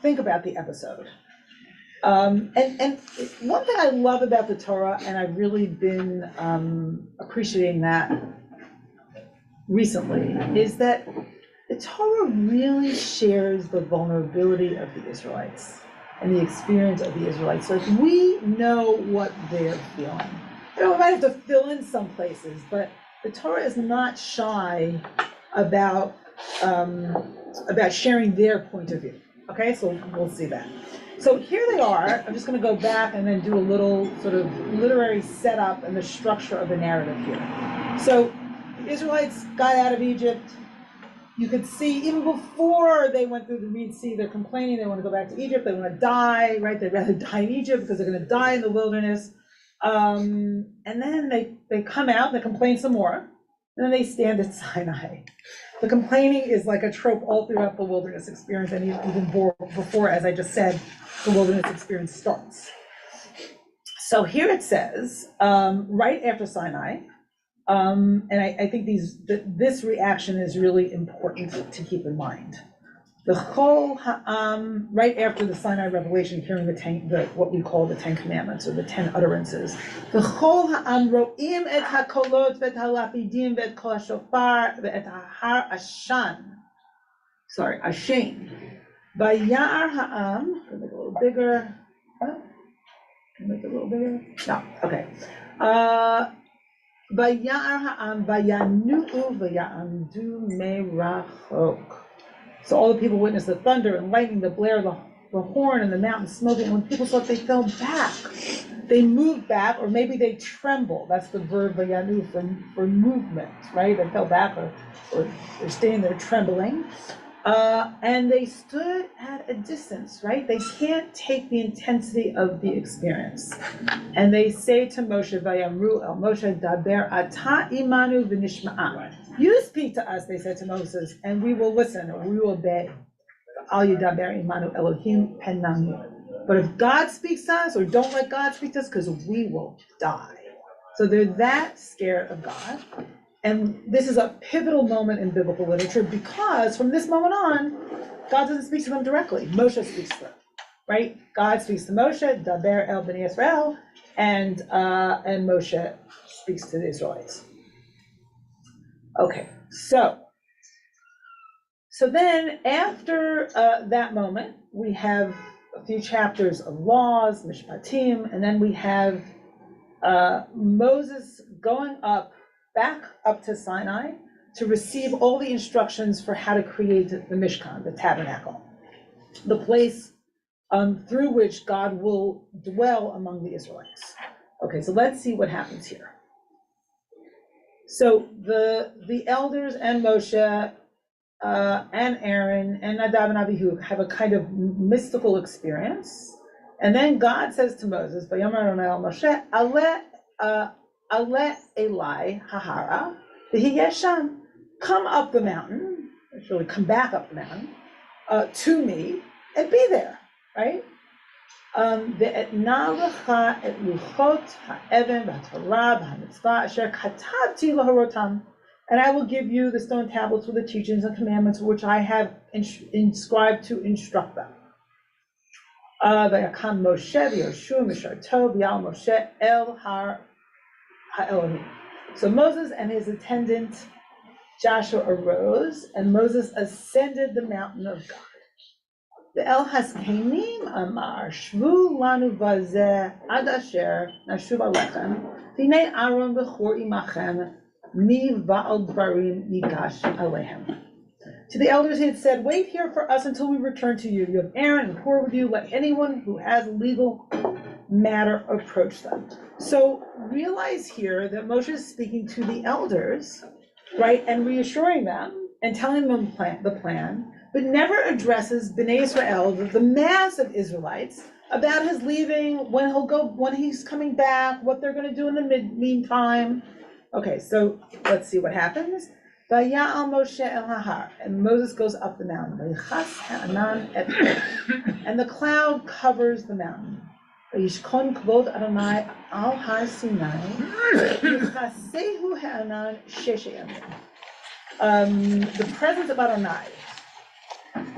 think about the episode. And one thing I love about the Torah, and I've really been appreciating that recently, is that the Torah really shares the vulnerability of the Israelites and the experience of the Israelites. So we know what they're feeling. We might have to fill in some places, but the Torah is not shy about sharing their point of view. Okay, so we'll see that. So here they are. I'm just going to go back and then do a little sort of literary setup and the structure of the narrative here. So the Israelites got out of Egypt. You could see even before they went through the Red Sea, they're complaining they want to go back to Egypt. They want to die, right? They'd rather die in Egypt because they're going to die in the wilderness. And then they come out, they complain some more, and then they stand at Sinai. The complaining is like a trope all throughout the wilderness experience, and even before, as I just said, the wilderness experience starts. So here it says, right after Sinai, and I think this reaction is really important to keep in mind. The Chol Ha'am, right after the Sinai revelation, hearing what we call the 10 Commandments or the 10 utterances. The Chol Ha'am ro'im et hakolot ve'et halafidim ve'et kol hashofar ve'et har ashan. Sorry, ashen. Vayar Ha'am, can I make it a little bigger? Can I make it a little bigger? No, okay. Vayar Ha'am vayanu'u vayamdu merachok. So all the people witnessed the thunder and lightning, the blare of the horn, and the mountain smoking. When people saw it, they fell back. They moved back, or maybe they trembled. That's the verb vayanu for movement, right? They fell back, or they're staying there trembling. And they stood at a distance, right? They can't take the intensity of the experience. And they say to Moshe, Vayamru el Moshe, Daber ata imanu v'nishma'a. You speak to us, they said to Moses, and we will listen, or we will obey. Al yidaber imanu Elohim penanu. But if God speaks to us, or don't let God speak to us, because we will die. So they're that scared of God. And this is a pivotal moment in biblical literature because from this moment on, God doesn't speak to them directly. Moshe speaks to them, right? God speaks to Moshe, Daber el bnei Israel, and Moshe speaks to the Israelites. Okay, so then after that moment, we have a few chapters of laws, mishpatim, and then we have Moses going back up to Sinai to receive all the instructions for how to create the Mishkan, the tabernacle, the place through which God will dwell among the Israelites. Okay, so let's see what happens here. So the elders and Moshe and Aaron and Nadav and Abihu have a kind of mystical experience. And then God says to Moses, Vayomer Adonai Moshe, Ale Elai Hahara, V'hiyesham, come up the mountain, actually come back up the mountain, to me, and be there, right? Ve'etna lecha et luchot ha'even v'hatorah v'hamitzvah asher katabti lahorotam, and I will give you the stone tablets with the teachings and commandments which I have inscribed to instruct them. V'yakam Moshe v'Yoshua misharto v'yal Moshe el har ha'Elohim. So Moses and his attendant Joshua arose, and Moses ascended the mountain of God. The El Haskenim Amar Shvu Lanu Vazeh Ad Asher Nashuv Alechem V'nei Aaron B'chor Imachem Mi Va'al Dvarim Yigash Alehem. To the elders he had said, wait here for us until we return to you. You have Aaron and Hur with you. Let anyone who has a legal matter approach them. So realize here that Moshe is speaking to the elders, right, and reassuring them and telling them the plan, but never addresses Bnei Israel, the mass of Israelites, about his leaving, when he'll go, when he's coming back, what they're going to do in the meantime. Okay, so let's see what happens. Vaya'al Moshe el Hahar, and Moses goes up the mountain. Vaychas ha'anan et and the cloud covers the mountain. Vayishkon kvod Adonai al har Sinai. V'chasehu ha'anan sheshe yamim. The presence of Adonai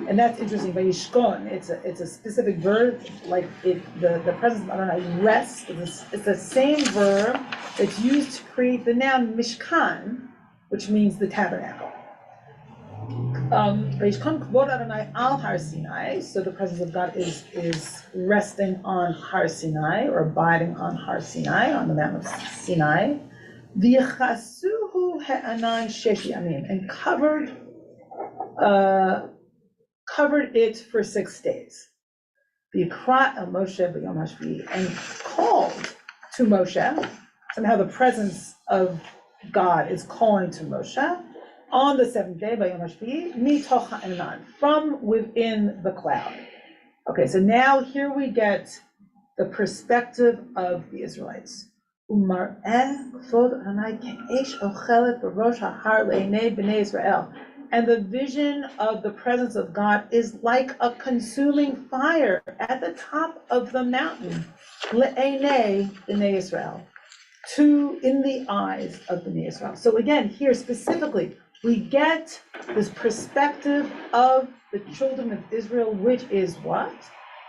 And that's interesting. Vayishkon, it's a specific verb, like the presence of Adonai rests. It's the same verb that's used to create the noun mishkan, which means the tabernacle. Vayishkon kvod Adonai al Har Sinai. So the presence of God is resting on Har Sinai, or abiding on Har Sinai, on the mountain of Sinai. V'yachasuhu he'anan shesh yamim, and covered it for 6 days. V'yikra el Moshe b'yom hashvi'i, and called to Moshe. Somehow the presence of God is calling to Moshe on the 7th day, b'yom hashvi'i, mitoch ha'anan, from within the cloud. Okay, so now here we get the perspective of the Israelites. Umar'eh kvod Adonai ke'esh ochelet b'rosh ha'har le'enei b'nei Israel. And the vision of the presence of God is like a consuming fire at the top of the mountain, le'enei b'nei Israel, in the eyes of b'nei Israel. So again, here specifically, we get this perspective of the children of Israel, which is what?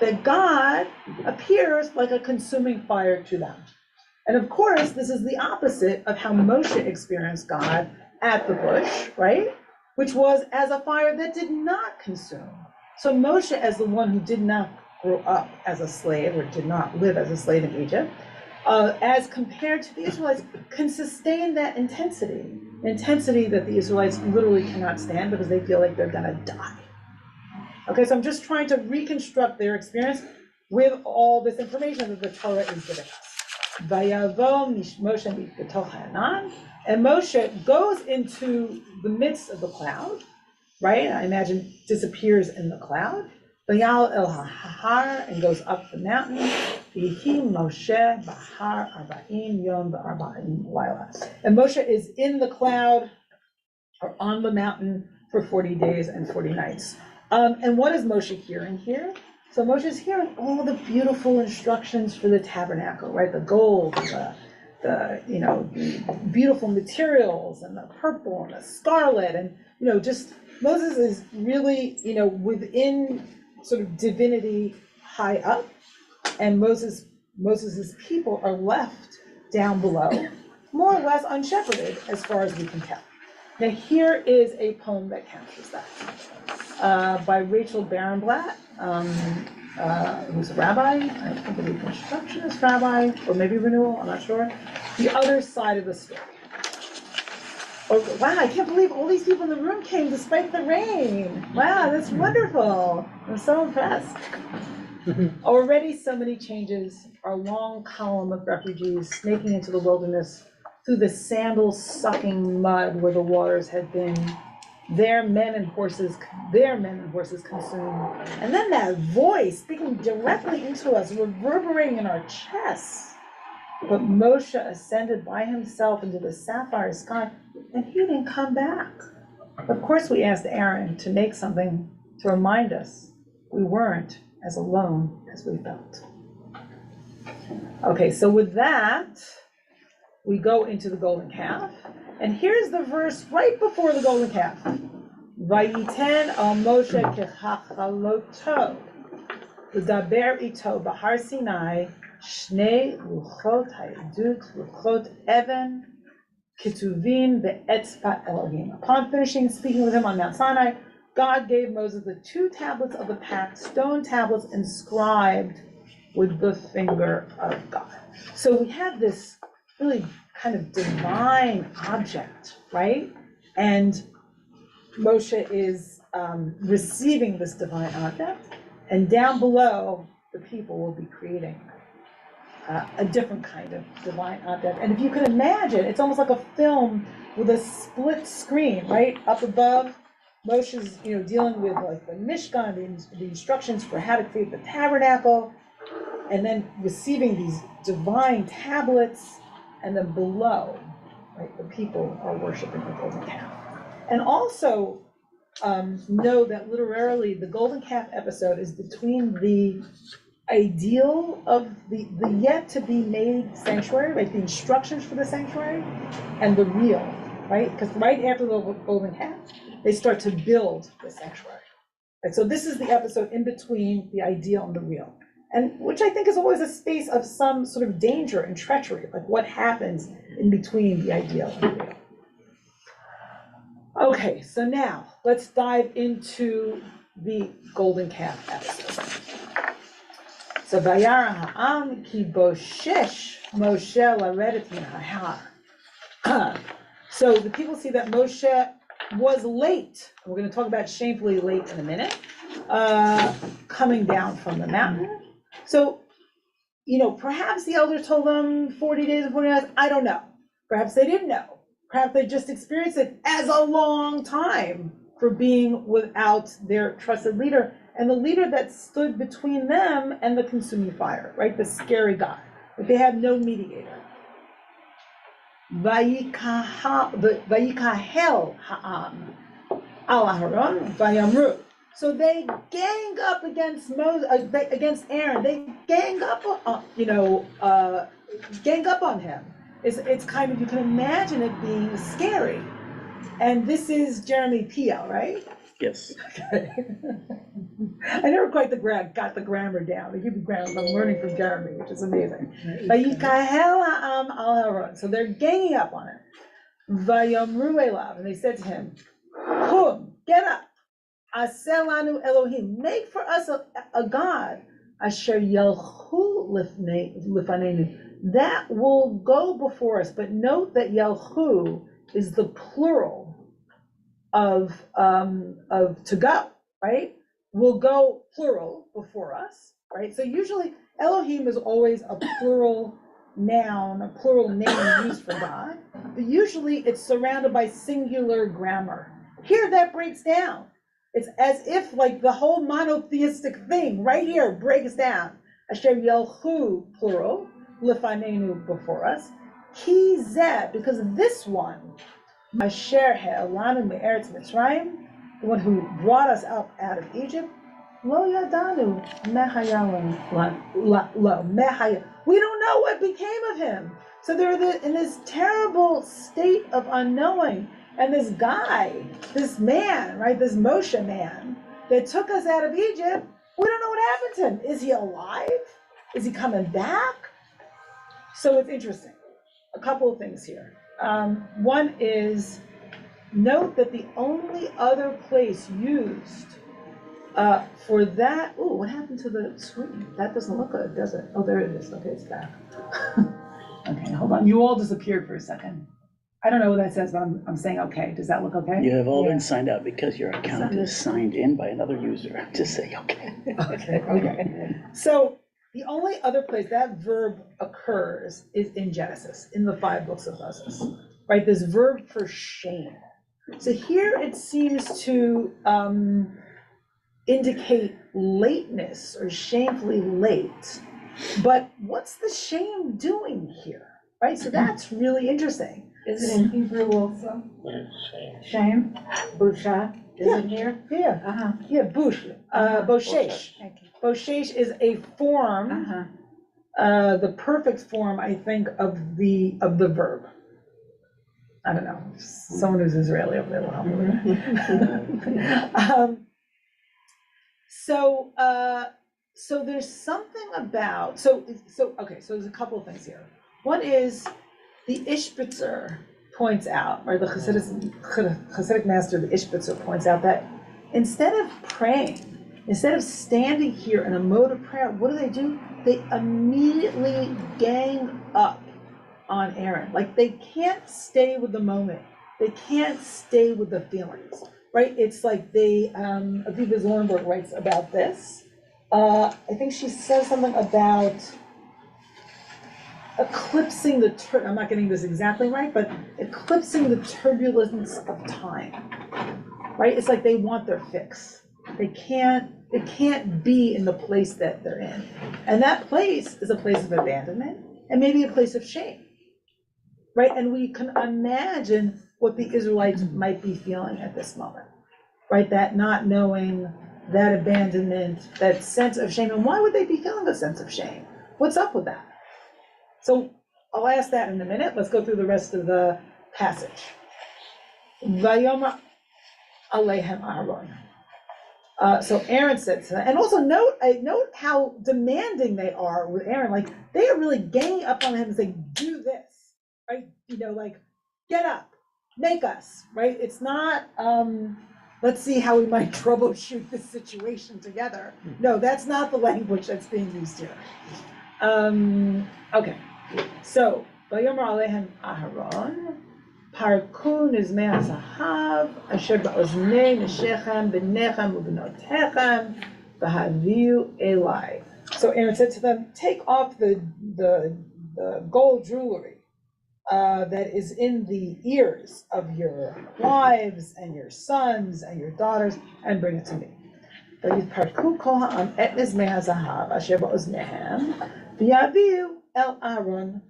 That God appears like a consuming fire to them. And of course, this is the opposite of how Moshe experienced God at the bush, right? Which was as a fire that did not consume. So Moshe, as the one who did not grow up as a slave, or did not live as a slave in Egypt, as compared to the Israelites, can sustain that intensity that the Israelites literally cannot stand because they feel like they're gonna die. Okay, so I'm just trying to reconstruct their experience with all this information that the Torah is giving us. Vayavo Moshe b'toch ha'anan, and Moshe goes into the midst of the cloud, right? I imagine disappears in the cloud. Vayal el ha'har, and goes up the mountain. V'hi Moshe b'har 40 yom v'arba'im laila. And Moshe is in the cloud, or on the mountain, for 40 days and 40 nights. And what is Moshe hearing here? So Moshe is hearing all the beautiful instructions for the tabernacle, right? The gold, the beautiful materials, and the purple and the scarlet, and just Moses is really within sort of divinity high up, and Moses's people are left down below, more or less unshepherded as far as we can tell. Now here is a poem that captures that, by Rachel Barenblatt, who's a rabbi, I think a Reconstructionist rabbi, or maybe Renewal, I'm not sure. The other side of the story. Oh, wow, I can't believe all these people in the room came despite the rain. Wow, that's wonderful. I'm so impressed. Already so many changes. Our long column of refugees snaking into the wilderness through the sandal-sucking mud where the waters had been. Their men and horses consumed. And then that voice speaking directly into us, reverberating in our chests. But Moshe ascended by himself into the sapphire sky, and he didn't come back. Of course, we asked Aaron to make something to remind us we weren't as alone as we felt. Okay, so with that, we go into the golden calf. And here's the verse right before the golden calf. Vayiten al Moshe kechachaloto, l'daber ito b'har Sinai, shnei luchot ha'edut, luchot even, ketuvim be'etzpat Elohim. Upon finishing speaking with him on Mount Sinai, God gave Moses the 2 tablets of the pact, stone tablets inscribed with the finger of God. So we have this really kind of divine object, right? And Moshe is receiving this divine object, and down below, the people will be creating a different kind of divine object. And if you can imagine, it's almost like a film with a split screen, right? Up above, Moshe's dealing with like the Mishkan, the instructions for how to create the tabernacle, and then receiving these divine tablets. And then below, right, the people are worshiping the golden calf. And also know that literally the golden calf episode is between the ideal of the yet to be made sanctuary, right, the instructions for the sanctuary, and the real, right? Because right after the golden calf, they start to build the sanctuary. Right, so this is the episode in between the ideal and the real, and which I think is always a space of some sort of danger and treachery, like what happens in between the ideal and the real. Okay, so now let's dive into the golden calf episode. So Vayara ha'am ki boshesh Moshe laredet min ha'har. So the people see that Moshe was late. We're going to talk about shamefully late in a minute, coming down from the mountain. So, perhaps the elders told them 40 days and 40 nights. I don't know. Perhaps they didn't know. Perhaps they just experienced it as a long time for being without their trusted leader and the leader that stood between them and the consuming fire, right? The scary guy. But they had no mediator. Vayikahel ha'am al Aharon vayamru. So they gang up against against Aaron. They gang up, gang up on him. It's kind of, you can imagine it being scary. And this is Jeremy Piel, right? Yes. Okay. I never quite got the grammar down. The Hebrew grammar, I'm learning from Jeremy, which is amazing. Vayikahel ha'am al Aharon. So they're ganging up on him. Vayamru elav, and they said to him, "Kum, get up. Aseh lanu Elohim, make for us a God. Asher yelchu lifanenu, that will go before us." But note that yelchu is the plural of to go, right? Will go plural before us, right? So usually Elohim is always a plural noun, a plural name used for God, but usually it's surrounded by singular grammar. Here that breaks down. It's as if like the whole monotheistic thing right here breaks down. Asher yelchu, plural, lifanenu, before us. Ki zeh, because this one, Asher ha'elanu me'eretz Mitzrayim, the one who brought us up out of Egypt, lo yadanu mehayalim lo mehaya. We don't know what became of him. So they're in this terrible state of unknowing. And this guy, this man, right, this Moshe man that took us out of Egypt, we don't know what happened to him. Is he alive? Is he coming back? So it's interesting. A couple of things here. One is, note that the only other place used for that, oh, what happened to the screen? That doesn't look good, does it? Oh, there it is. Okay, it's back. Okay, hold on. You all disappeared for a second. I don't know what that says, but I'm saying okay. Does that look okay? You have all been signed out because your account is signed in by another user. Just say okay. Okay. So the only other place that verb occurs is in Genesis, in the 5 books of Moses, right? This verb for shame. So here it seems to indicate lateness or shamefully late. But what's the shame doing here, right? So that's really interesting. Is it in Hebrew also? Shame, busha, is it here? Yeah, yeah, bush, boshesh. Boshesh is a form, the perfect form, I think, of the verb. I don't know, someone who's Israeli over there will help me with that. So there's something about, so there's a couple of things here. One is, the Ishbitzer points out, or the Hasidic master, the Ishbitzer, points out that instead of praying, instead of standing here in a mode of prayer, what do? They immediately gang up on Aaron. Like they can't stay with the moment. They can't stay with the feelings, right? It's like they, Aviva Zornberg writes about this. I think she says something about eclipsing I'm not getting this exactly right, but eclipsing the turbulence of time, right? It's like they want their fix. They can't be in the place that they're in. And that place is a place of abandonment and maybe a place of shame, right? And we can imagine what the Israelites might be feeling at this moment, right? That not knowing, that abandonment, that sense of shame. And why would they be feeling a sense of shame? What's up with that? So I'll ask that in a minute. Let's go through the rest of the passage. Vayomer Alehem Aaron. So Aaron said to them, and also note how demanding they are with Aaron. Like they are really ganging up on him and saying, "Do this, right? Like get up, make us, right? It's not, let's see how we might troubleshoot this situation together." No, that's not the language that's being used here. Okay, so Vayomer Alehem Aharon. Parku nizmei hazahav asher ba'oznei neshechem b'nechem u'b'notechem v'haviu elai. So Aaron said to them, take off the gold jewelry that is in the ears of your wives and your sons and your daughters and bring it to me. V'yitparku kol ha'am et nizmei hazahav asher ba'ozneihem v'yaviu el Aaron.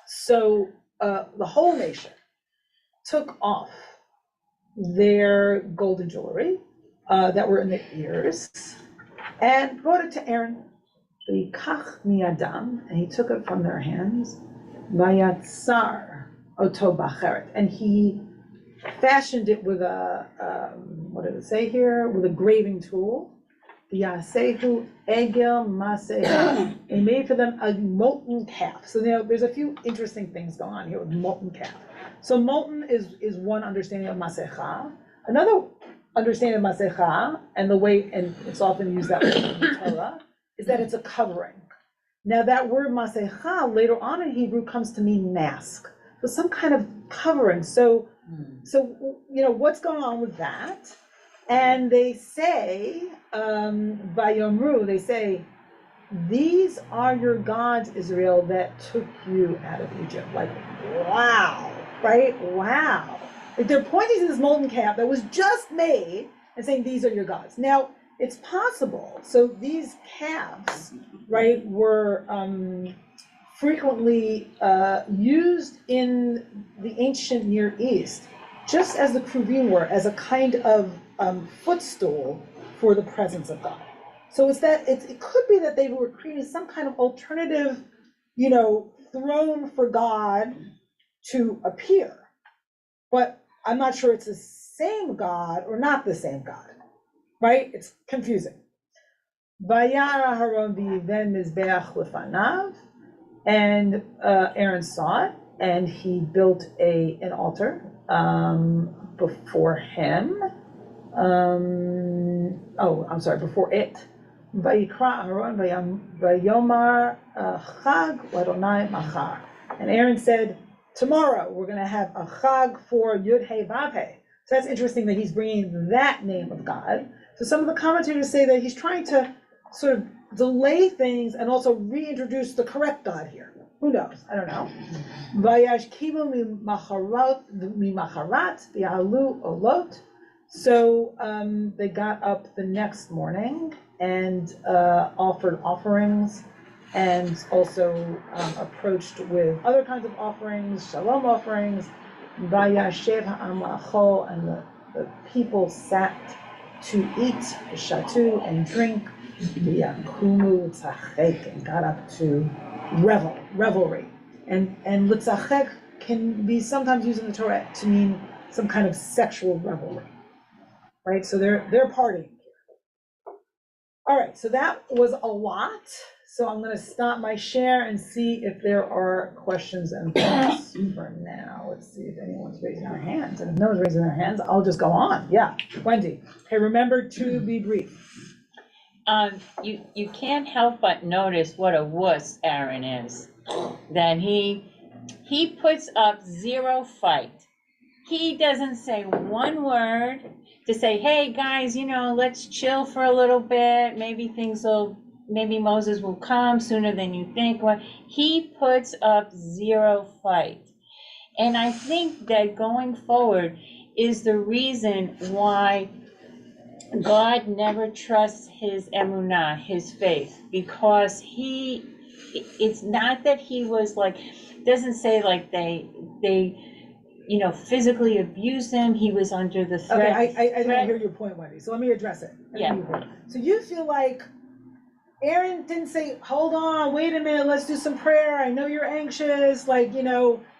So the whole nation took off their golden jewelry that were in their ears and brought it to Aaron. V'yikach miyadam, and he took it from their hands. Vayatzar oto bacheret, and he fashioned it with a what did it say here? With a graving tool. V'yasehu egel maseha, and made for them a molten calf. So there's a few interesting things going on here with molten calf. So molten is one understanding of masecha. Another understanding of masecha, and it's often used that way in the Torah, is that it's a covering. Now that word masecha later on in Hebrew comes to mean mask, so some kind of covering. So what's going on with that? And they say, Vayomru, they say, these are your gods, Israel, that took you out of Egypt. Like, wow. Right? Wow. Like they're pointing to this molten calf that was just made and saying, these are your gods. Now, it's possible. So these calves, right, were frequently used in the ancient Near East, just as the kruvim were, as a kind of footstool for the presence of God. So it could be that they were creating some kind of alternative, throne for God to appear, but I'm not sure it's the same God or not the same God, right? It's confusing. Vayara Haron v'yiven mizbeach lefanav, and Aaron saw it, and he built an altar before him. Before it. Vayikra Aaron vayomar chag l'Adonai machar, and Aaron said, tomorrow we're going to have a chag for Yud He Vav He. So that's interesting that he's bringing that name of God. So some of the commentators say that he's trying to sort of delay things and also reintroduce the correct God here. Who knows? I don't know. Vayashkivu mimacharat v'alu olot. So they got up the next morning and offered offerings, and also approached with other kinds of offerings, shalom offerings. Vayashev ha'am la'achol, and the people sat to eat, shatu, and drink. V'yakumu tzachek, and got up to revelry. And litzachek can be sometimes used in the Torah to mean some kind of sexual revelry, right? So they're partying. All right, so that was a lot. So I'm going to stop my share and see if there are questions and thoughts for now. Let's see if anyone's raising their hands. And if no one's raising their hands, I'll just go on. Yeah, Wendy. Hey, remember to be brief. You can't help but notice what a wuss Aaron is. That he puts up zero fight. He doesn't say one word to say, hey guys, let's chill for a little bit. Maybe Moses will come sooner than you think. Well, he puts up zero fight. And I think that going forward is the reason why God never trusts his emunah, his faith, because it's not that he was like, doesn't say like they physically abused him. He was under the threat. Okay, I didn't hear your point, Wendy, so let me address it. Yeah. So you feel like Aaron didn't say, hold on, wait a minute, let's do some prayer. I know you're anxious,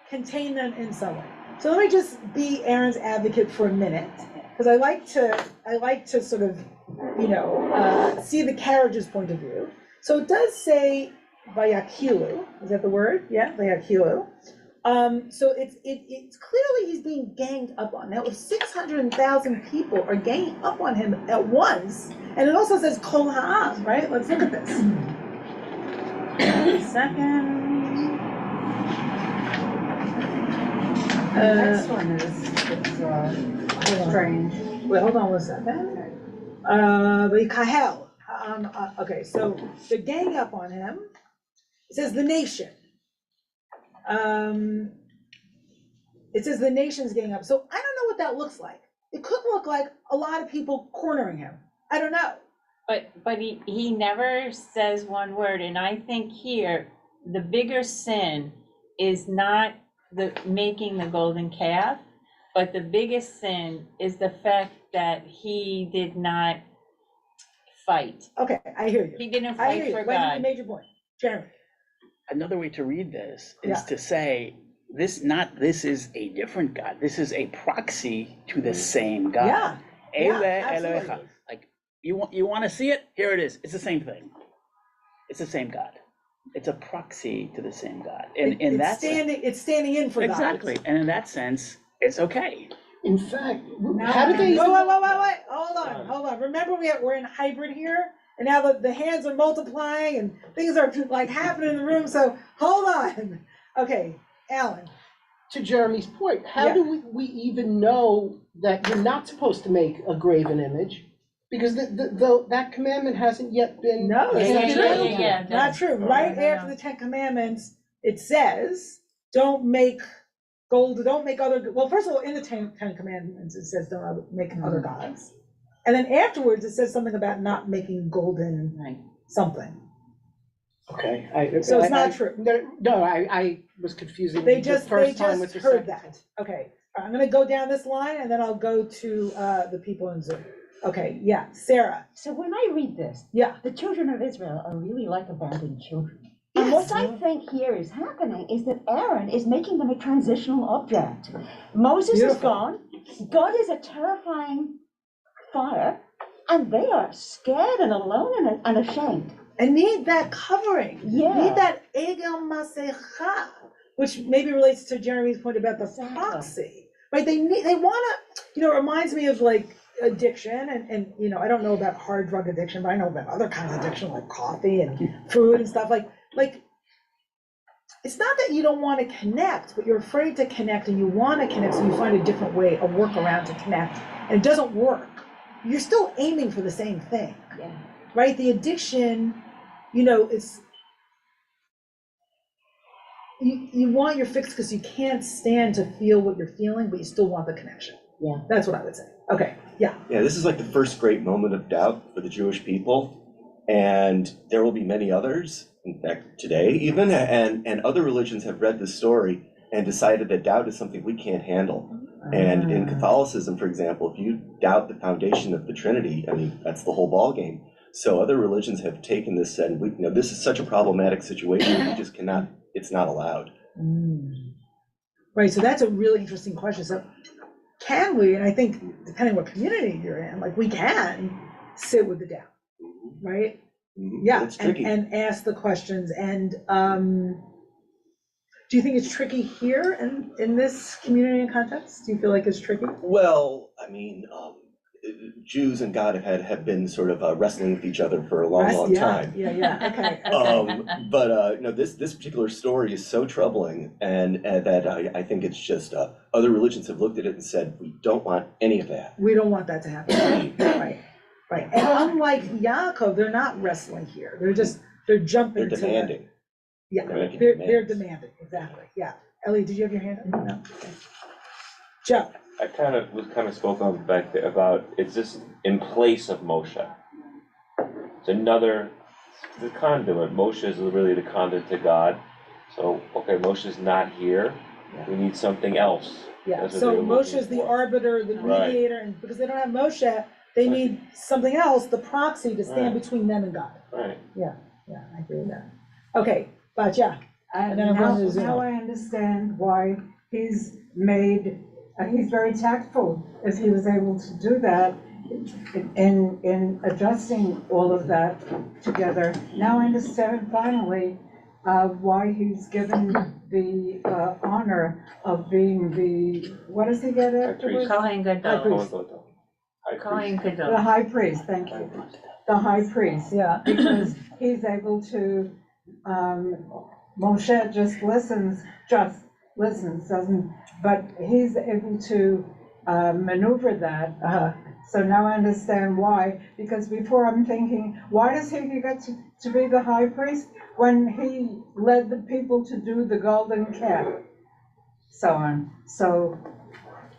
contain them in some way. So let me just be Aaron's advocate for a minute, because I like to sort of see the carriage's point of view. So it does say vayakilu, is that the word? Yeah, vayakilu. So it's clearly he's being ganged up on. Now, if 600,000 people are ganging up on him at once, and it also says kol ha'am, right? Let's look at this. Second. The next one is strange. Wait, hold on one second. Kahel. Okay, so they're ganging up on him. It says the nation. It says the nation's getting up. So I don't know what that looks like. It could look like a lot of people cornering him. I don't know. But he never says one word, and I think here, the bigger sin is not the making the golden calf, but the biggest sin is the fact that he did not fight. Okay, I hear you. He didn't I hear fight you. for Wait, you God. made your point. Jeremy. Another way to read this is Yeah. to say, this is a different God. This is a proxy to the same God. Yeah. Ele absolutely. Elohecha. Like, you want to see it? Here it is. It's the same thing. It's the same God. It's a proxy to the same God. And in that sense, It's standing in for God. exactly. And in that sense, it's okay. In fact, No, how did they? Wait. Hold on. Remember, we're in hybrid here, and now the hands are multiplying, and things are like happening in the room. So hold on. Okay, Alan. To Jeremy's point, how Yeah. do we even know that you're not supposed to make a graven image? Because that commandment hasn't yet been. No, it's not true. Yeah. Not true. Right after the 10 Commandments, it says, don't make other, well, first of all, in the 10 Commandments, it says don't make other gods. And then afterwards, it says something about not making golden Right. something. Okay. So it's not true. No, I was confusing. They the just first time with the heard second that. Okay, I'm gonna go down this line and then I'll go to the people in Zoom. Okay, yeah, Sarah. So when I read this, Yeah. the children of Israel are really like abandoned children. And what I think here is happening is that Aaron is making them a transitional object. Moses is Beautiful. gone, God is a terrifying fire, and they are scared and alone and ashamed. And need that covering. Yeah. Need that egel masecha, which maybe relates to Jeremy's point about the Exactly. proxy. Right? They wanna, it reminds me of like addiction and I don't know about hard drug addiction, but I know about other kinds of addiction like coffee and food and stuff like it's not that you don't want to connect, but you're afraid to connect and you want to connect, so you find a different way, a workaround to connect, and it doesn't work. You're still aiming for the same thing. Yeah. Right? The addiction, it's you want your fix because you can't stand to feel what you're feeling, but you still want the connection. Yeah. That's what I would say. Okay, yeah. Yeah, this is like the first great moment of doubt for the Jewish people, and there will be many others, in fact, today even, and other religions have read this story and decided that doubt is something we can't handle. And in Catholicism, for example, if you doubt the foundation of the Trinity, I mean, that's the whole ballgame. So other religions have taken this and this is such a problematic situation, we just cannot, it's not allowed. Right, so that's a really interesting question. So can we, and I think depending what community you're in, like we can sit with the doubt, right? Yeah, It's tricky. and ask the questions. And do you think it's tricky here in this community and context? Do you feel like it's tricky? Well, I mean, Jews and God have been sort of wrestling with each other for a long time. Yeah, okay. But this particular story is so troubling, and that I think it's just other religions have looked at it and said, we don't want any of that. We don't want that to happen. Right. And unlike Yaakov, they're not wrestling here. They're jumping. They're demanding. Yeah, They're making they're demands. demanding, exactly, yeah. Ellie, did you have your hand up? No? Okay. Joe, I was spoke on back there about, it's just in place of Moshe. It's the conduit. Moshe is really the conduit to God. So, okay, Moshe's not here, we need something else. yeah, That's what so they were Moshe looking is the for. arbiter, the Right. mediator, and because they don't have Moshe, they need something else, the proxy, to stand Right. between them and God. Right. Yeah, I agree with that. Okay, but yeah, And then I'm going to Zoom. now I understand why he's very tactful, if he was able to do that in adjusting all of that together, now I understand finally why he's given the honor of being the, what does he get afterwards? Kohen Gadol. priest. Kohen The Gadol. high priest, thank you. The high priest, Yeah. because he's able to, Moshe just listens, doesn't, but he's able to maneuver that. So now I understand why, because before I'm thinking, why does he get to be the high priest when he led the people to do the golden calf? So on, so,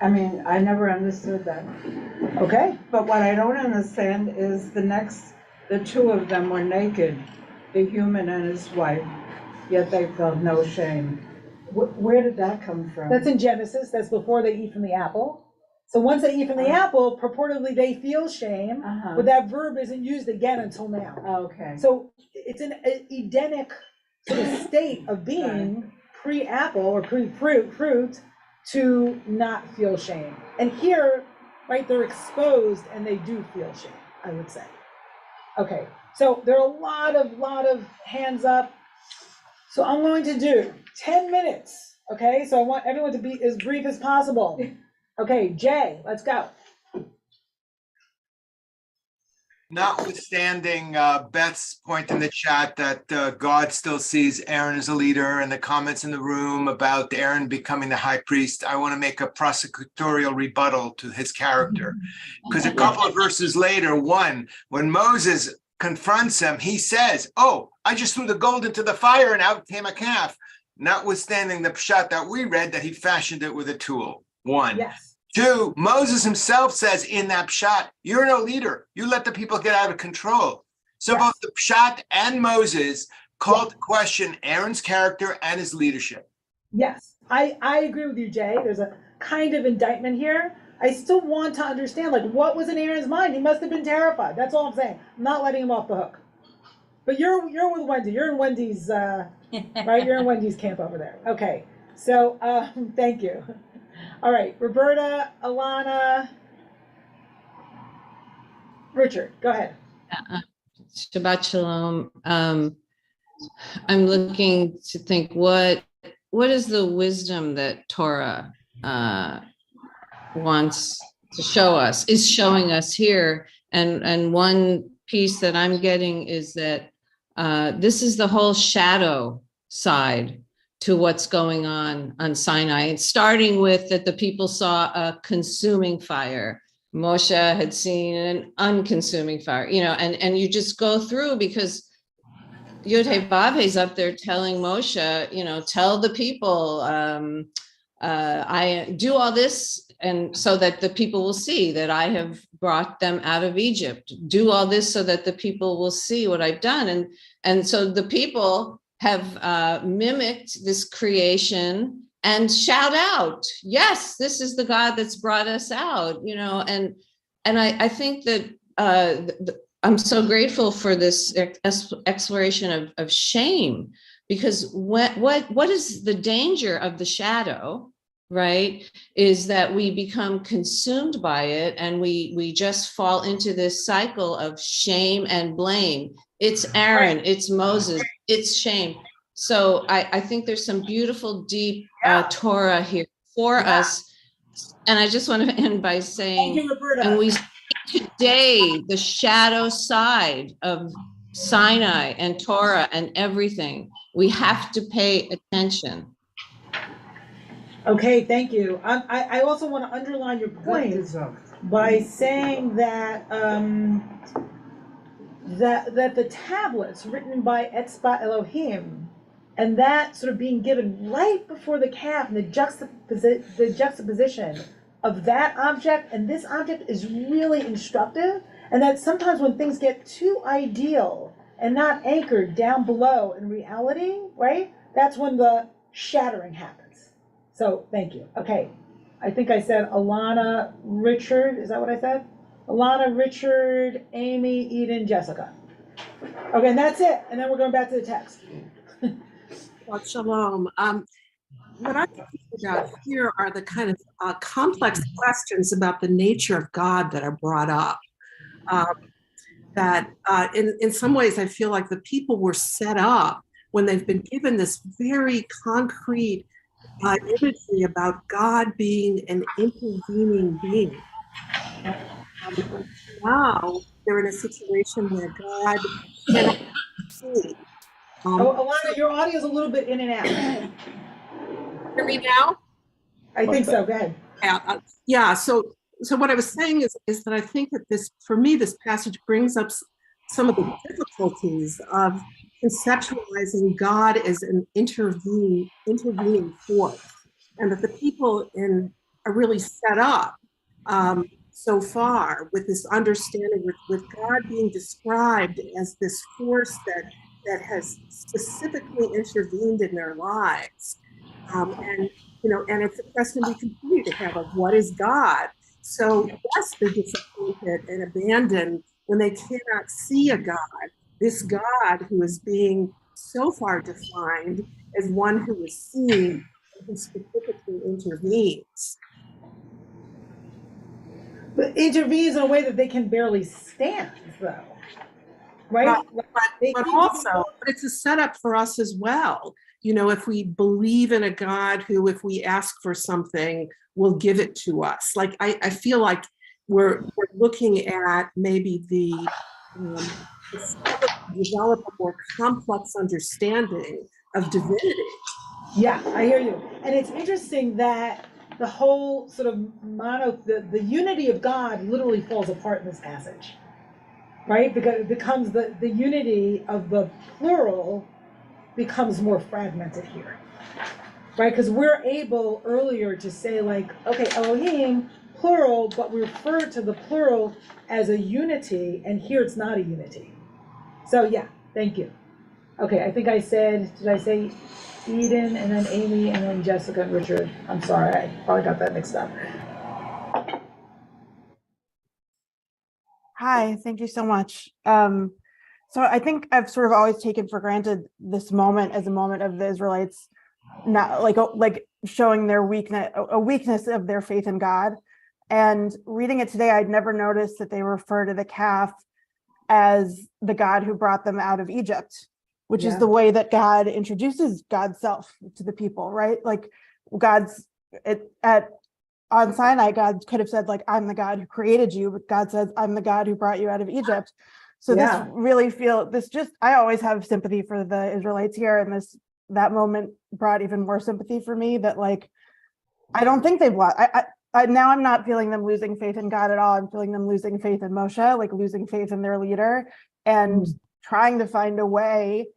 I mean, I never understood that. Okay, But what I don't understand is the two of them were naked, the human and his wife, yet they felt no shame. Where did that come from? that's in Genesis, that's before they eat from the apple. So once they eat from the apple, purportedly they feel shame, but that verb isn't used again until now. Okay. So it's an Edenic sort of state of being pre-apple or pre-fruit to not feel shame. And here, right, they're exposed and they do feel shame, I would say. Okay, so there are a lot of hands up. So I'm going to do 10 minutes, okay? So I want everyone to be as brief as possible. Okay, Jay, let's go. Notwithstanding Beth's point in the chat that God still sees Aaron as a leader and the comments in the room about Aaron becoming the high priest, I want to make a prosecutorial rebuttal to his character. Because a couple of verses later, one, when Moses confronts him, he says, "Oh, I just threw the gold into the fire and out came a calf." Notwithstanding the pshat that we read that he fashioned it with a tool. One. Yes. Two, Moses himself says in that pshat, "You're no leader. You let the people get out of control." So Yes. both the pshat and Moses called to question Aaron's character and his leadership. Yes, I agree with you, Jay. There's a kind of indictment here. I still want to understand, like, what was in Aaron's mind? He must have been terrified. That's all I'm saying. I'm not letting him off the hook. But you're with Wendy. You're in Wendy's, right? You're in Wendy's camp over there. Okay. So, thank you. All right, Roberta, Alana, Richard, go ahead. Shabbat Shalom. I'm looking to think what is the wisdom that Torah wants to show us, is showing us here. And one piece that I'm getting is that this is the whole shadow side to what's going on Sinai. It's starting with that the people saw a consuming fire. Moshe had seen an unconsuming fire, and you just go through because Yod-Heh-Vav-Heh's up there telling Moshe, tell the people, I do all this and so that the people will see that I have brought them out of Egypt. Do all this so that the people will see what I've done. And so the people have mimicked this creation and shout out, yes, this is the God that's brought us out, and I think that I'm so grateful for this exploration of shame, because what is the danger of the shadow, right, is that we become consumed by it and we just fall into this cycle of shame and blame. It's Aaron, it's Moses, it's shame. So I think there's some beautiful, deep Torah here for us. And I just want to end by saying, Thank you, Roberta. and we see today the shadow side of Sinai and Torah and everything. We have to pay attention. Okay, thank you. I also want to underline your point by saying that that the tablets written by Etzba Elohim, and that sort of being given right before the calf, and the juxtaposition of that object and this object is really instructive. And that sometimes when things get too ideal and not anchored down below in reality, right, that's when the shattering happens. So thank you. Okay, I think I said Alana, Richard, is that what I said? Alana, Richard, Amy, Eden, Jessica. Okay, and that's it. And then we're going back to the text. Shalom. What I think about here are the kind of complex questions about the nature of God that are brought up. That in some ways I feel like the people were set up when they've been given this very concrete imagery about God being an intervening being. Now they're in a situation where God cannot see. Alana, your audio is a little bit in and out. Hear me now? I think so, go ahead. Yeah, so what I was saying is that I think that this, for me, this passage brings up some of the difficulties of conceptualizing God as an intervening force, and that the people are really set up so far with this understanding, with God being described as this force that has specifically intervened in their lives. And it's a question we continue to have of what is God? So yes, they're disappointed and abandoned when they cannot see a God, this God who is being so far defined as one who is seen and who specifically intervenes. But intervenes in a way that they can barely stand, though. Right? But it's a setup for us as well. If we believe in a God who, if we ask for something, will give it to us. Like, I feel like we're looking at maybe the develop a more complex understanding of divinity. Yeah, I hear you. And it's interesting that the whole sort of the unity of God literally falls apart in this passage, right? Because it becomes the unity of the plural becomes more fragmented here, right? Because we're able earlier to say like, okay, Elohim, plural, but we refer to the plural as a unity, and here it's not a unity. So yeah, thank you. Okay, I think did I say Eden and then Amy and then Jessica and Richard? I'm sorry, I probably got that mixed up. Hi, thank you so much. So I think I've sort of always taken for granted this moment as a moment of the Israelites not like showing their weakness of their faith in God. And reading it today, I'd never noticed that they refer to the calf as the God who brought them out of Egypt, which is the way that God introduces God's self to the people, right? Like on Sinai, God could have said, like, I'm the God who created you, but God says, I'm the God who brought you out of Egypt. So I always have sympathy for the Israelites here, and that moment brought even more sympathy for me that, like, I don't think they've lost. Now I'm not feeling them losing faith in God at all. I'm feeling them losing faith in Moshe, like losing faith in their leader and trying to find a way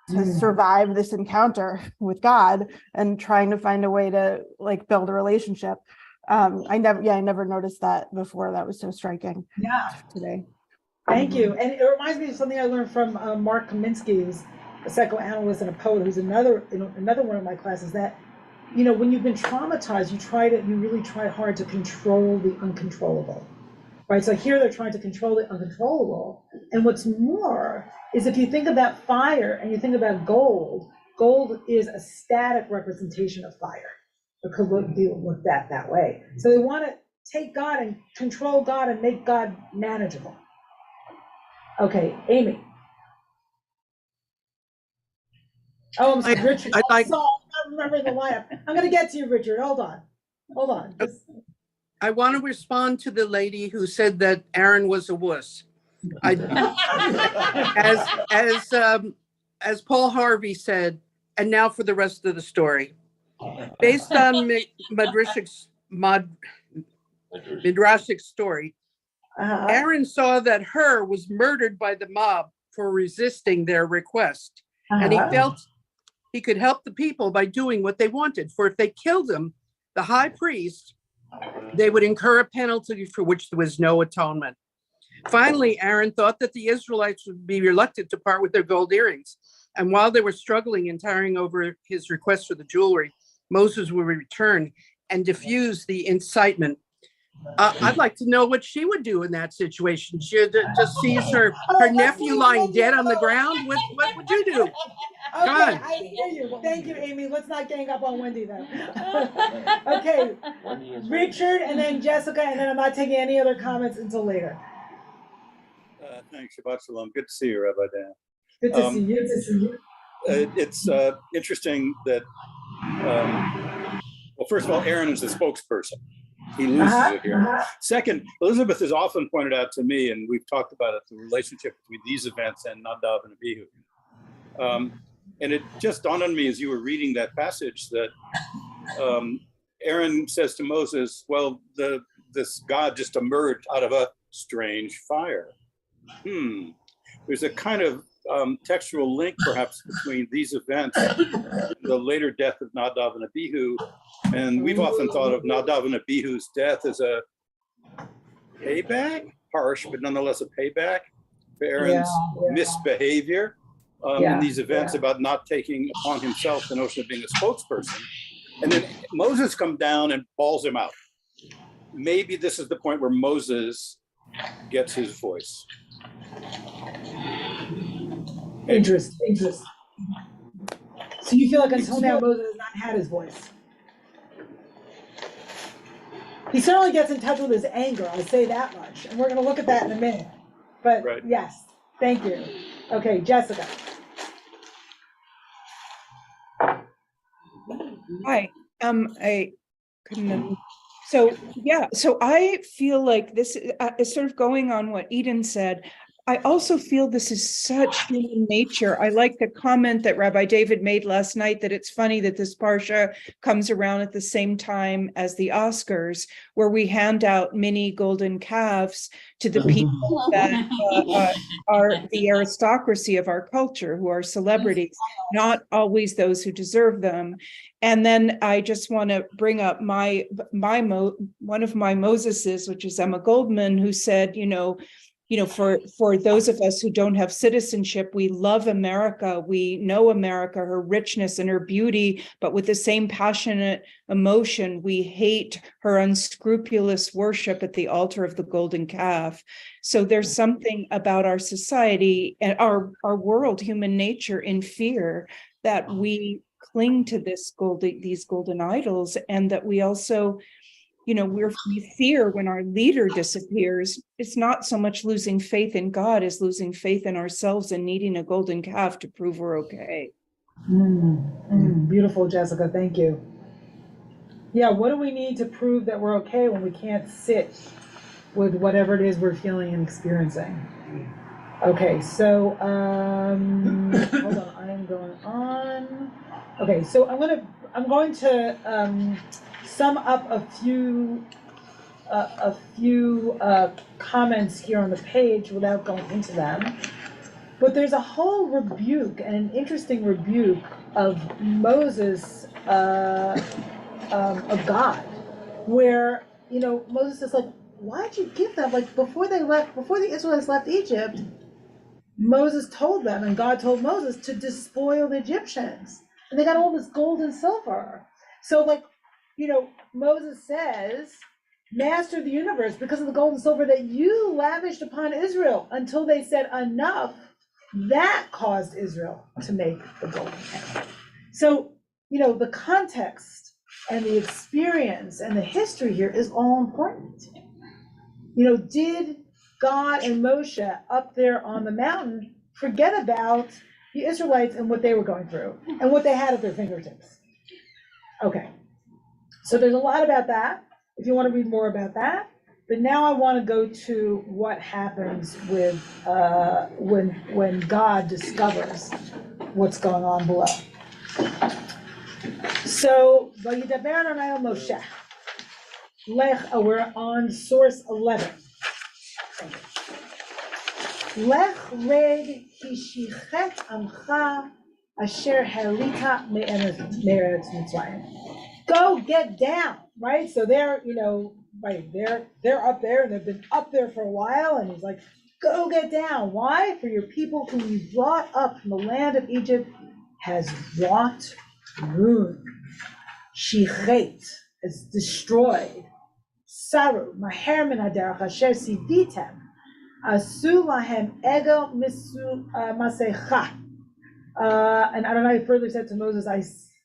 to survive this encounter with God and trying to find a way to like build a relationship. I never noticed that before. That was so striking today. Thank you. And it reminds me of something I learned from Mark Kaminsky, who's a psychoanalyst and a poet, who's another one of my classes, that, when you've been traumatized, you really try hard to control the uncontrollable, right? So here they're trying to control the uncontrollable. And what's more is if you think about fire and you think about gold is a static representation of fire. It could look that way. So they want to take God and control God and make God manageable. Okay, Amy. Oh, I'm sorry, Richard. I'm not remembering the lineup. I'm going to get to you, Richard. Hold on. I want to respond to the lady who said that Aaron was a wuss. As Paul Harvey said, and now for the rest of the story. Based on Midrashic story, Aaron saw that Hur was murdered by the mob for resisting their request. And he felt he could help the people by doing what they wanted. For if they killed him, the high priest, they would incur a penalty for which there was no atonement. Finally, Aaron thought that the Israelites would be reluctant to part with their gold earrings. And while they were struggling and tiring over his request for the jewelry, Moses would return and diffuse the incitement. I'd like to know what she would do in that situation. She just sees her nephew lying dead on the ground. What would you do? Okay, I hear you. Thank you, Amy. Let's not gang up on Wendy though. Okay, Richard and then Jessica, and then I'm not taking any other comments until later. Thanks, Shabbat Shalom. Good to see you, Rabbi Dan. Good to see you. Good to see you. It's interesting that, well, first of all, Aaron is the spokesperson. He loses it here. Second, Elizabeth has often pointed out to me, and we've talked about it, the relationship between these events and Nadav and Abihu. And it just dawned on me as you were reading that passage that Aaron says to Moses, well, this God just emerged out of a strange fire. There's a kind of textual link perhaps between these events and the later death of Nadav and Abihu. And we've often thought of Nadav and Abihu's death as a payback, harsh, but nonetheless a payback for Aaron's misbehavior in these events about not taking upon himself the notion of being a spokesperson. And then Moses comes down and bawls him out. Maybe this is the point where Moses gets his voice. Interesting. So you feel like until now Moses has not had his voice. He certainly gets in touch with his anger, I'll say that much. And we're going to look at that in a minute. But yes, thank you. Okay, Jessica. Hi. I couldn't. So I feel like this is sort of going on what Eden said. I also feel this is such human nature. I like the comment that Rabbi David made last night that it's funny that this Parsha comes around at the same time as the Oscars, where we hand out mini golden calves to the people that are the aristocracy of our culture, who are celebrities, not always those who deserve them. And then I just want to bring up one of my Moseses, which is Emma Goldman, who said, for those of us who don't have citizenship, we love America. We know America, her richness and her beauty, but with the same passionate emotion, we hate her unscrupulous worship at the altar of the golden calf. So there's something about our society and our world, human nature, in fear that we cling to these golden idols, and that we also we fear when our leader disappears. It's not so much losing faith in God as losing faith in ourselves and needing a golden calf to prove we're okay. Beautiful, Jessica. Thank you. Yeah, what do we need to prove that we're okay when we can't sit with whatever it is we're feeling and experiencing? Okay, so hold on, I am going on. Okay, so I'm going to sum up a few comments here on the page without going into them. But there's a whole rebuke, and an interesting rebuke of Moses, of God, where Moses is like, why'd you give them, like, before the Israelites left Egypt, Moses told them, and God told Moses to despoil the Egyptians, and they got all this gold and silver. So Moses says, master of the universe, because of the gold and silver that you lavished upon Israel until they said enough, that caused Israel to make the golden calf. So, the context and the experience and the history here is all important. Did God and Moshe up there on the mountain forget about the Israelites and what they were going through and what they had at their fingertips? Okay. So there's a lot about that, if you want to read more about that. But now I want to go to what happens with when God discovers what's going on below. So, Vayidaber Adonai el Moshe. We're on source 11. Lech red hishichet amcha asher halita me'eretz Mitzrayim. Go get down, right? So they're up there, and they've been up there for a while, and he's like, go get down. Why? For your people whom you brought up from the land of Egypt has wrought ruin. Shichet is destroyed. Saru, maher min haderech asher sivitem, asu lahem egel misu masecha. And Adonai further said to Moses,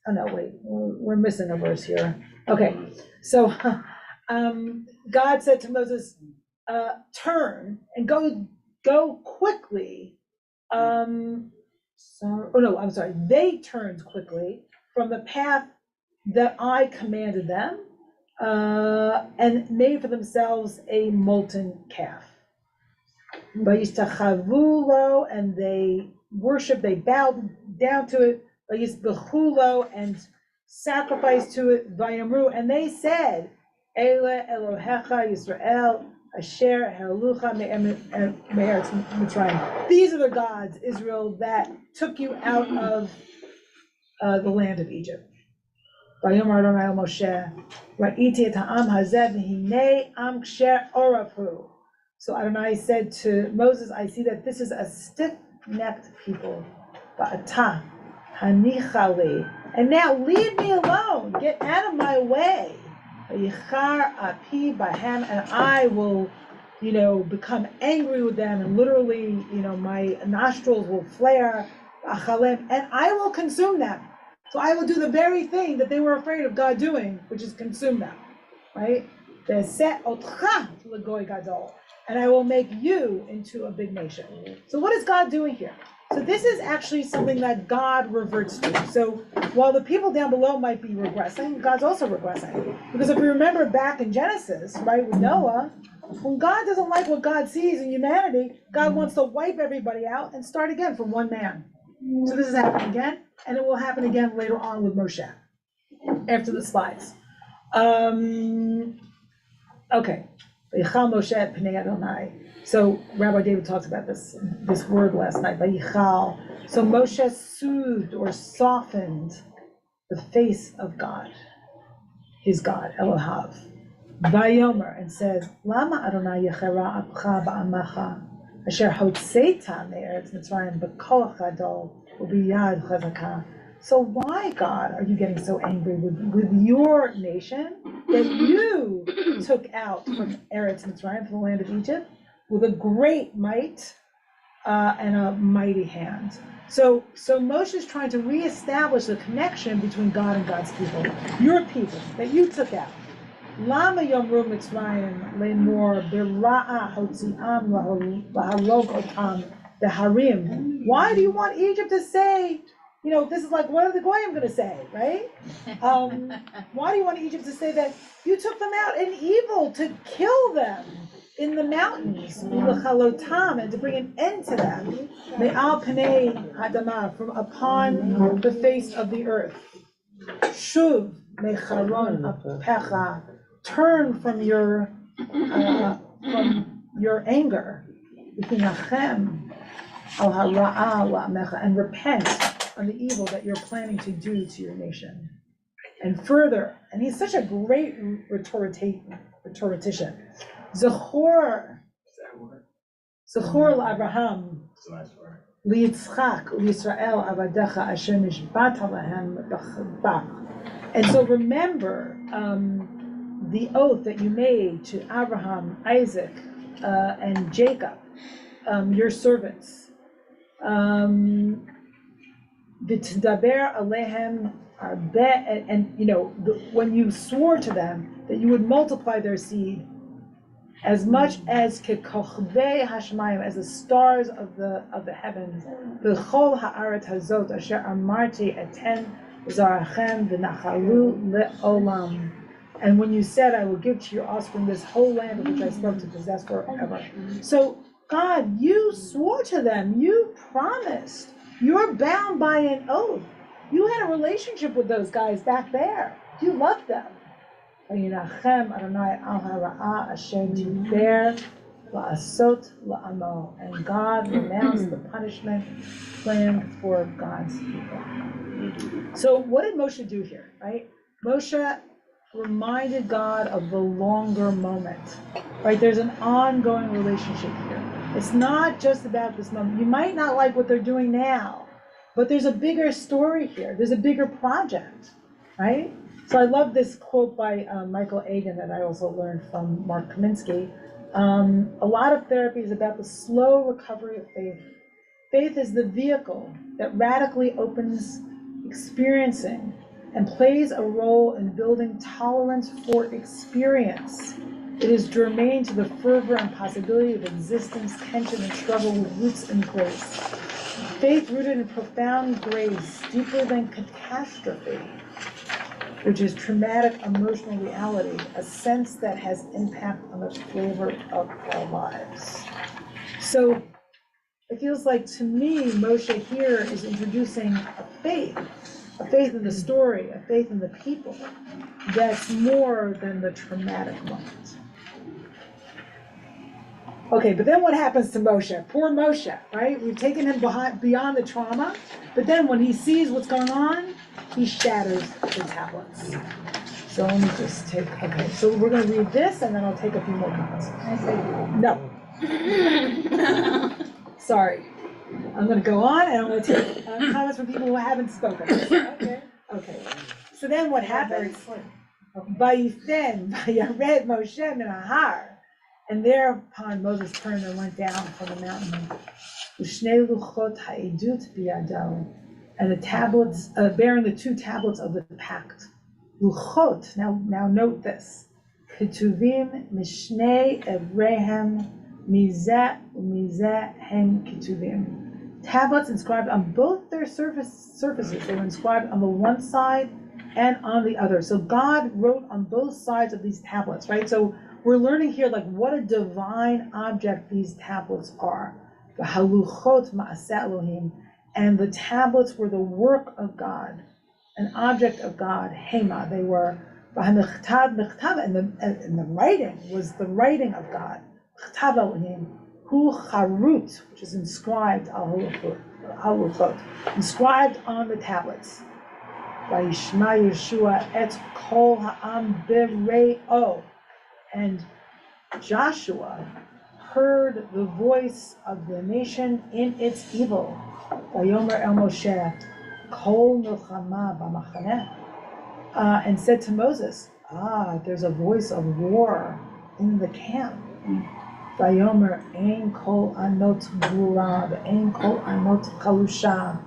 oh no, wait, we're missing a verse here. Okay, so God said to Moses, turn and go quickly. They turned quickly from the path that I commanded them, and made for themselves a molten calf. And they worshiped, they bowed down to it, and sacrificed to it, and they said, Ele Elohecha Yisrael, Asher Halucha Me'eretz Mitzrayim. These are the gods, Israel, that took you out of the land of Egypt. Vayomer Adonai el Moshe, Ra'iti et ha'am hazeh v'hinei am ksher orafu. So Adonai said to Moses, I see that this is a stiff-necked people. Ba'ata hanichali. And now leave me alone. Get out of my way. Yichar api bahem, and I will, become angry with them, and literally, my nostrils will flare, and I will consume them. So I will do the very thing that they were afraid of God doing, which is consume them, right? And I will make you into a big nation. So what is God doing here? So this is actually something that God reverts to. So while the people down below might be regressing, God's also regressing. Because if we remember back in Genesis, right, with Noah, when God doesn't like what God sees in humanity, God wants to wipe everybody out and start again from one man. So this is happening again, and it will happen again later on with Moshe, after the slides. Okay. So Rabbi David talks about this word last night, Vayichal. So Moshe soothed or softened the face of God, his God, Elohav. Vayomer, and said, Lama Adonai yechera apcha ba'amacha, asher hotzeita me'eretz Mitzrayim b'koach gadol u'biyad chazakah. So why, God, are you getting so angry with your nation that you took out from Eretz Mitzrayim, from the land of Egypt, with a great might and a mighty hand? So Moshe is trying to reestablish the connection between God and God's people, your people that you took out. Lama yomru Mitzrayim le'mor b'ra'a hotzi'am laharog otam beharim. Why do you want Egypt to say, this is like, what are the goyim going to say, right? Why do you want Egypt to say that you took them out in evil to kill them in the mountains, and to bring an end to them, me'al panei hadamah, from upon the face of the earth. Shuv mecharon apecha, turn from your anger, and repent on the evil that you're planning to do to your nation. And further, and he's such a great rhetorician, Zechor l'Abraham, li'Yitzchak u'Yisrael avadecha asher nishbata lahem b'ch. And so remember the oath that you made to Abraham, Isaac, and Jacob, your servants. V'tdaber alehem arbeh, and when you swore to them that you would multiply their seed as much as kekochvei hashemayim, as the stars of the heavens, v'chol haaretz hazot asher amarti eten zarachem v'nachalu le'olam. And when you said, I will give to your offspring this whole land of which I spoke to possess forever. So God, you swore to them, you promised, you're bound by an oath. You had a relationship with those guys back there. You loved them. And God renounced the punishment planned for God's people. So what did Moshe do here, right? Moshe reminded God of the longer moment, right? There's an ongoing relationship here. It's not just about this moment. You might not like what they're doing now, but there's a bigger story here. There's a bigger project, right? So I love this quote by Michael Agan that I also learned from Mark Kaminsky. A lot of therapy is about the slow recovery of faith. Faith is the vehicle that radically opens experiencing and plays a role in building tolerance for experience. It is germane to the fervor and possibility of existence, tension, and struggle with roots in grace. Faith rooted in profound grace, deeper than catastrophe, which is traumatic emotional reality, a sense that has impact on the flavor of our lives. So it feels like, to me, Moshe here is introducing a faith in the story, a faith in the people, that's more than the traumatic moment. Okay, but then what happens to Moshe? Poor Moshe, right? We've taken him beyond the trauma, but then when he sees what's going on, he shatters the tablets. So let me just take, okay, so we're going to read this, and then I'll take a few more comments. No. Sorry. I'm going to go on, and I'm going to take comments from people who haven't spoken. Okay. So then what happens? Vayithen, vayared Moshe min hahar. And thereupon Moses turned and went down from the mountain. Ushnei luchot ha'edut biyado, and the tablets, bearing the 2 tablets of the pact. Luchot, now note this. Ketuvim mishnei evrehem mizeh umizeh hem ketuvim. Tablets inscribed on both their surfaces. They were inscribed on the one side and on the other. So God wrote on both sides of these tablets, right? So we're learning here, like, what a divine object these tablets are. The haluchot ma'aseh Elohim, and the tablets were the work of God, an object of God. Hema, they were. And the writing was the writing of God. Chtav Elohim, hu charut, which is inscribed haluchot, inscribed on the tablets. Vayishma Yeshua et kol ha'am b're'o. And Joshua heard the voice of the nation in its evil. Vayomer el Moshe, kol milchama b'machaneh, and said to Moses, there's a voice of war in the camp. Vayomer ein kol anot gvura, ein kol anot chalusha.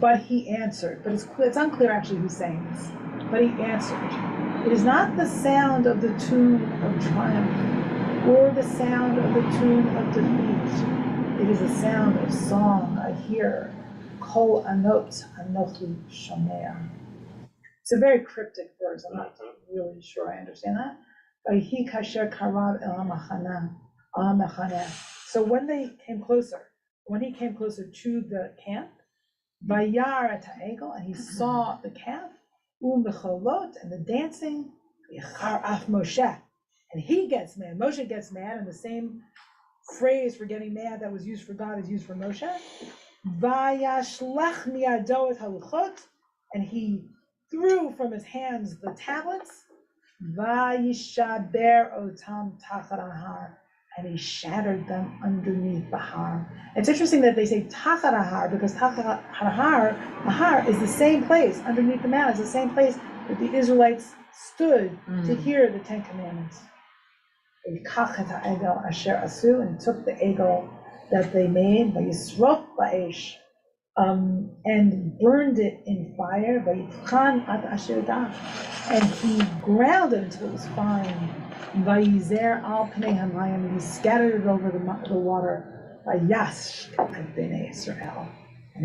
But he answered, but it's unclear actually who's saying this, but he answered, it is not the sound of the tune of triumph, or the sound of the tune of defeat. It is a sound of song I hear. Kol anot anochi shomea. It's a very cryptic verse. I'm not really sure I understand that. Vayhi kasher karav el mechaneh. So when he came closer to the camp, vayar et ha'egel, and he saw the calf, mecholot, and the dancing, yichar af Moshe, and he gets mad. Moshe gets mad, and the same phrase for getting mad that was used for God is used for Moshe. Vayashlach miyado et haluchot, and he threw from his hands the tablets. Vayishaber otam tachat ahar, and he shattered them underneath the har. It's interesting that they say tachat ahar, because tachat ahar is the same place underneath the mountain. It's the same place that the Israelites stood to hear the 10 Commandments. And took the egel that they made, and burned it in fire, and he ground it until it was fine. And he scattered it over the water. And he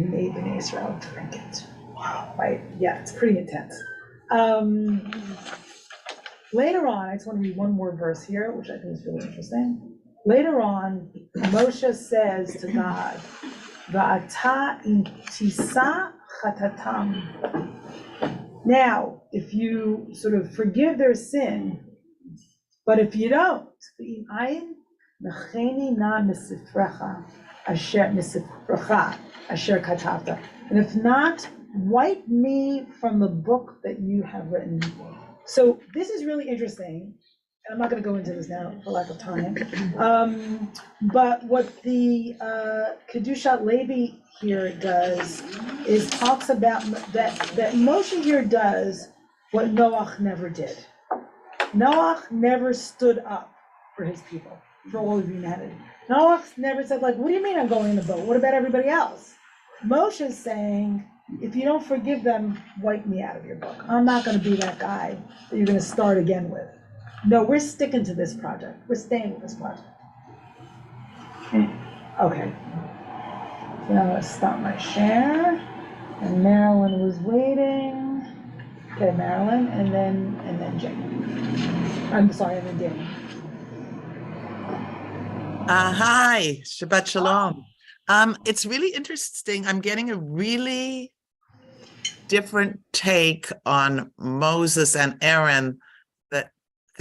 made Bnei Israel drink it. Wow, right? Yeah, it's pretty intense. Later on, I just want to read one more verse here, which I think is really interesting. Later on, Moshe says to God, Va'ata in tisa chatatam. Now, if you sort of forgive their sin, but if you don't, and if not, wipe me from the book that you have written. So this is really interesting. I'm not going to go into this now for lack of time. But what the Kedushat Levi here does is talks about that Moshe here does what Noach never did. Noach never stood up for his people. for all of humanity. Noah never said, like, what do you mean I'm going in the boat? What about everybody else? Moshe's saying, if you don't forgive them, wipe me out of your book. I'm not going to be that guy that you're going to start again with. No, we're sticking to this project. We're staying with this project. Okay. So now I'm going to stop my share. And Marilyn was waiting. Okay, Marilyn, and then Jane. I'm sorry, and then Danny. Hi, Shabbat Shalom. It's really interesting. I'm getting a really different take on Moses and Aaron that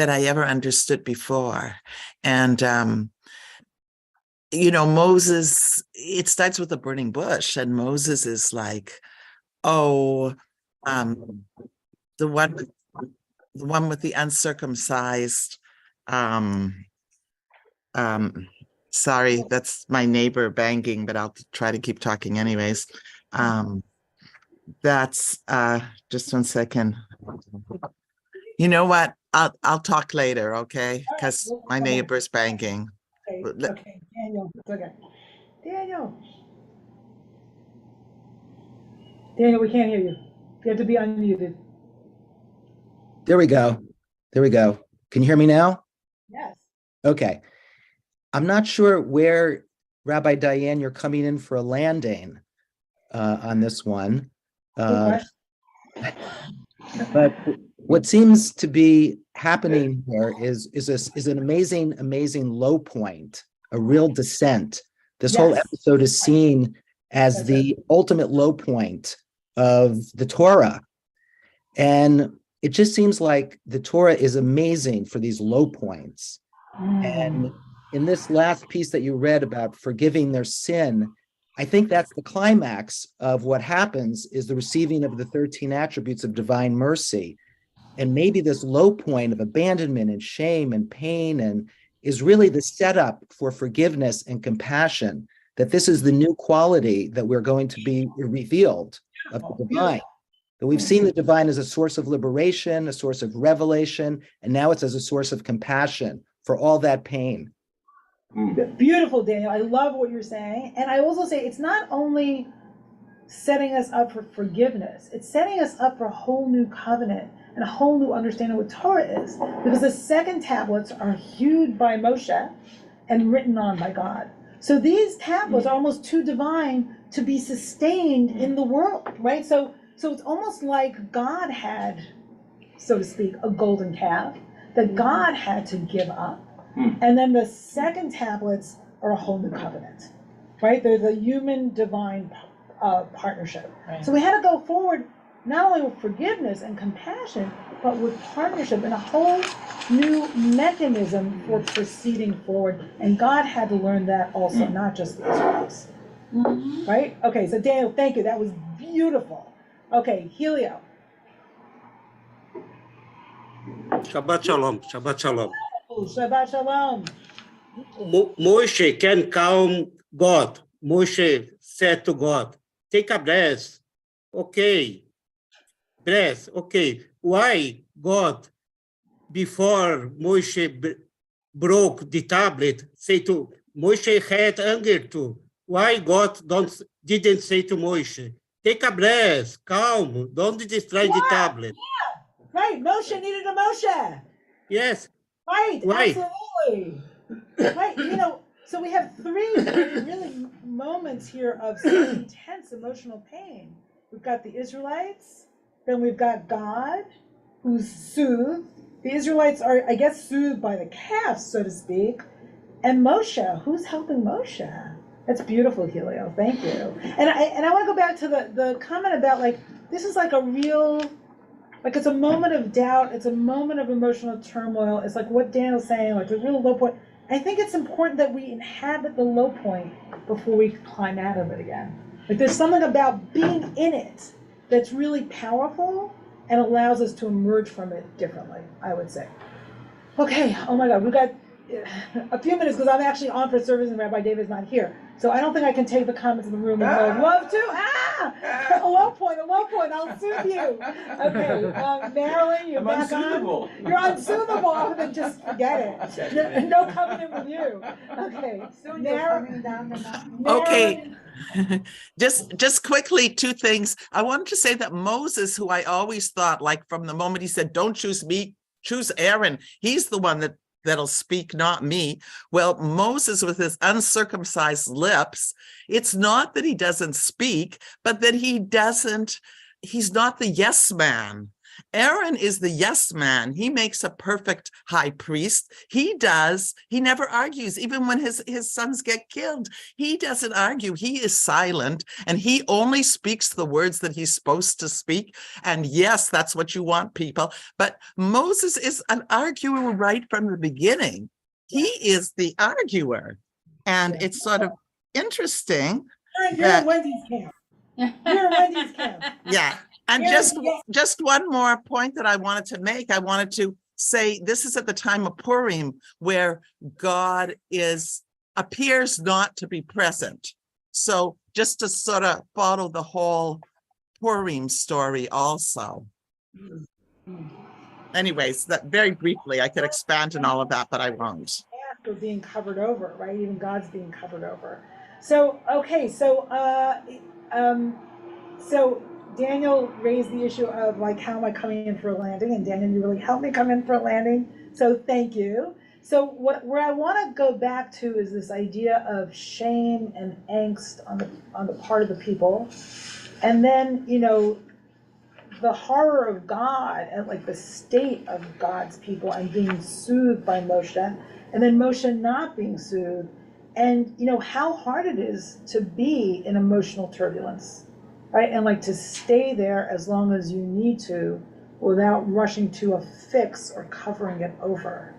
I ever understood before. And Moses, it starts with a burning bush, and Moses is like, oh, the one with the uncircumcised, sorry, that's my neighbor banging, but I'll try to keep talking anyways. That's just 1 second. You know what? I'll talk later, okay? Because my neighbor's banging. Okay, Daniel, it's okay. Daniel, we can't hear you. You have to be unmuted. There we go. Can you hear me now? Yes. Okay. I'm not sure where, Rabbi Diane, you're coming in for a landing on this one. But what seems to be happening here is an amazing low point, a real descent. This whole episode is seen as the ultimate low point of the Torah. And it just seems like the Torah is amazing for these low points. And in this last piece that you read about forgiving their sin, I think that's the climax of what happens is the receiving of the 13 attributes of divine mercy. And maybe this low point of abandonment and shame and pain and is really the setup for forgiveness and compassion, that this is the new quality that we're going to be revealed of the divine. That we've seen the divine as a source of liberation, a source of revelation, and now it's as a source of compassion for all that pain. Beautiful, Daniel. I love what you're saying. And I also say it's not only setting us up for forgiveness, it's setting us up for a whole new covenant and a whole new understanding of what Torah is. Because the second tablets are hewed by Moshe and written on by God. So these tablets are almost too divine to be sustained in the world, right? So it's almost like God had, so to speak, a golden calf that God had to give up. And then the second tablets are a whole new covenant, right? They're the human-divine partnership. Right. So we had to go forward not only with forgiveness and compassion, but with partnership and a whole new mechanism for proceeding forward. And God had to learn that also, not just the Israelites. Right? Okay, so Daniel, thank you. That was beautiful. Okay, Helio. Shabbat Shalom, Shabbat Shalom. Shabbat Shalom. Moshe can calm God. Moshe said to God, take a breath. Okay. Breath. Okay. Why God, before Moshe broke the tablet, say to Moshe had anger too. Why God didn't say to Moshe, take a breath, calm, don't destroy the tablet. Yeah. Right. Moshe needed a Moshe. Yes. Right. Why? Absolutely. Right. So we have three really moments here of some intense emotional pain. We've got the Israelites, then we've got God, who's soothed. The Israelites are, I guess, soothed by the calf, so to speak. And Moshe, who's helping Moshe? That's beautiful, Helio. Thank you. And I want to go back to the comment about, like, this is like a real, like, it's a moment of doubt. It's a moment of emotional turmoil. It's like what Daniel's saying, like a real low point. I think it's important that we inhabit the low point before we climb out of it again. Like, there's something about being in it that's really powerful and allows us to emerge from it differently, I would say. Okay, oh my God, we've got a few minutes because I'm actually on for service and Rabbi David's not here. So I don't think I can take the comments in the room as I would love to. A low point, I'll soothe you. Okay, Marilyn, you're I'm back unsoothable. on. You're unsoothable, then just forget it. No covenant with you. Okay, Soon you're coming down the mountain. Okay. Just quickly, two things. I wanted to say that Moses, who I always thought, like from the moment he said, don't choose me, choose Aaron. He's the one that'll speak, not me. Well, Moses with his uncircumcised lips, it's not that he doesn't speak, but that he's not the yes man. Aaron is the yes man. He makes a perfect high priest. He never argues, even when his sons get killed. He doesn't argue. He is silent, and he only speaks the words that he's supposed to speak. And yes, that's what you want, people. But Moses is an arguer right from the beginning. He is the arguer. And it's sort of interesting. You're in Wendy's camp. You're in Wendy's camp. Yeah. And just one more point that I wanted to make. I wanted to say this is at the time of Purim, where God appears not to be present. So just to sort of follow the whole Purim story also. Anyways, that very briefly, I could expand on all of that, but I won't. After being covered over, right? Even God's being covered over. So, okay, so Daniel raised the issue of like, how am I coming in for a landing? And Daniel, you really helped me come in for a landing. So thank you. So where I want to go back to is this idea of shame and angst on the part of the people. And then, the horror of God and like the state of God's people and being soothed by Moshe, and then Moshe not being soothed. And how hard it is to be in emotional turbulence. Right, and like to stay there as long as you need to without rushing to a fix or covering it over,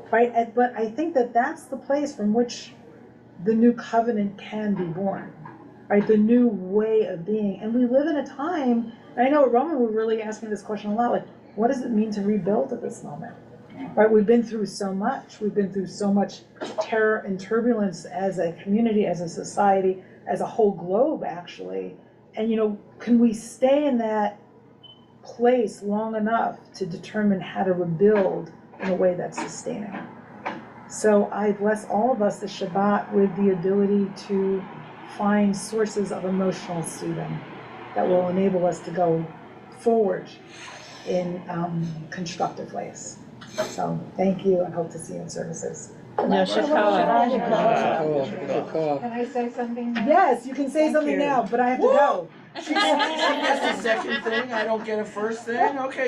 right? But I think that that's the place from which the new covenant can be born, right? The new way of being. And we live in a time, and I know Romemu was really asking this question a lot, like, what does it mean to rebuild at this moment? Right, we've been through so much. We've been through so much terror and turbulence as a community, as a society, as a whole globe, actually. And can we stay in that place long enough to determine how to rebuild in a way that's sustaining? So I bless all of us this Shabbat with the ability to find sources of emotional soothing that will enable us to go forward in constructive ways. So thank you, and hope to see you in services. Can I say something now? Yes, you can say something now, but I have to go. She gets the second thing, I don't get a first thing, okay.